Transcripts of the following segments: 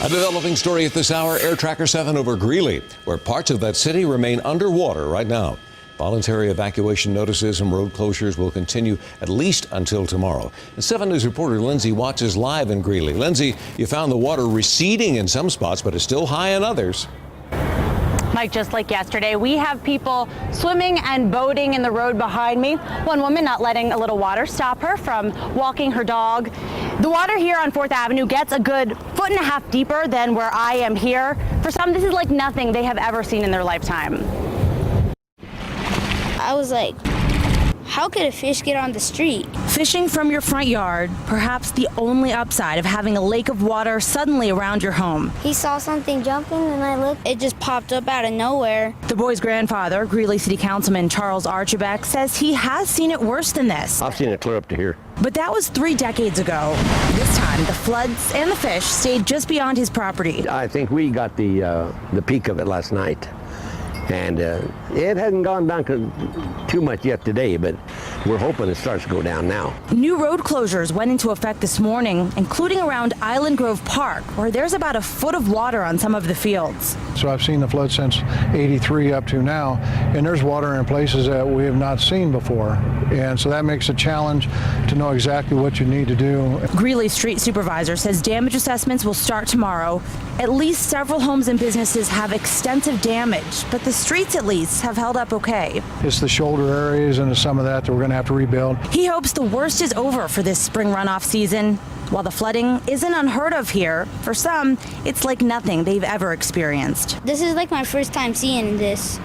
A developing story at this hour, Air Tracker 7 over Greeley, where parts of that city remain underwater right now. Voluntary evacuation notices and road closures will continue at least until tomorrow. And 7 News reporter Lindsay Watts is live in Greeley. Lindsay, you found the water receding in some spots, but it's still high in others. Mike, just like yesterday, we have people swimming and boating in the road behind me. One woman not letting a little water stop her from walking her dog. The water here on 4th Avenue gets a good 1.5 feet deeper than where I am here. For some, this is like nothing they have ever seen in their lifetime. I was like, how could a fish get on the street? Fishing from your front yard, perhaps the only upside of having a lake of water suddenly around your home. He saw something jumping and I looked. It just popped up out of nowhere. The boy's grandfather, Greeley City Councilman Charles Archibald, says he has seen it worse than this. I've seen it clear up to here. But that was 3 decades ago. This time, the floods and the fish stayed just beyond his property. I think we got the peak of it last night. And it hasn't gone down too much yet today, but we're hoping it starts to go down now. New road closures went into effect this morning, including around Island Grove Park, where there's about 1 foot of water on some of the fields. So I've seen the flood since '83 up to now, and there's water in places that we have not seen before. And so that makes a challenge to know exactly what you need to do. Greeley Street Supervisor says damage assessments will start tomorrow. At least several homes and businesses have extensive damage, but the streets at least have held up okay. It's the shoulder areas and some of that we're going to have to rebuild. He hopes the worst is over for this spring runoff season. While the flooding isn't unheard of here, for some, it's like nothing they've ever experienced. This is like my first time seeing this.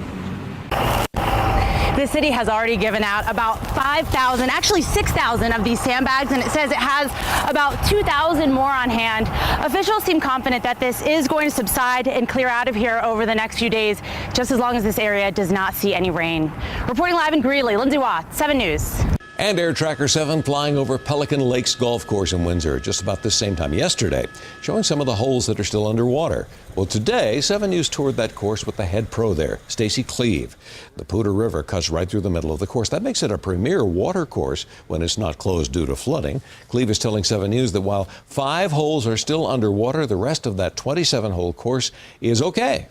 The city has already given out about 5,000, actually 6,000 of these sandbags, and it says it has about 2,000 more on hand. Officials seem confident that this is going to subside and clear out of here over the next few days, just as long as this area does not see any rain. Reporting live in Greeley, Lindsay Watts, 7 News. And Air Tracker 7 flying over Pelican Lakes Golf Course in Windsor just about the same time yesterday, showing some of the holes that are still underwater. Well, today, 7 News toured that course with the head pro there, STACY KLEVE. The Poudre River cuts right through the middle of the course. That makes it a premier water course when it's not closed due to flooding. KLEVE is telling 7 News that while 5 holes are still underwater, the rest of that 27-hole course is okay.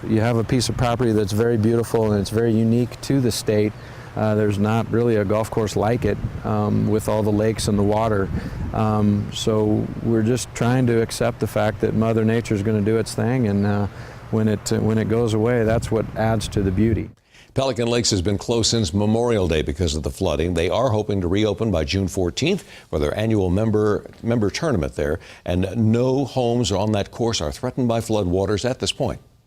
You have a piece of property that's very beautiful and it's very unique to the state. There's not really a golf course like it with all the lakes and the water. So we're just trying to accept the fact that Mother Nature is going to do its thing, and when it goes away, that's what adds to the beauty. Pelican Lakes has been closed since Memorial Day because of the flooding. They are hoping to reopen by June 14th for their annual member tournament there, and no homes on that course are threatened by flood waters at this point.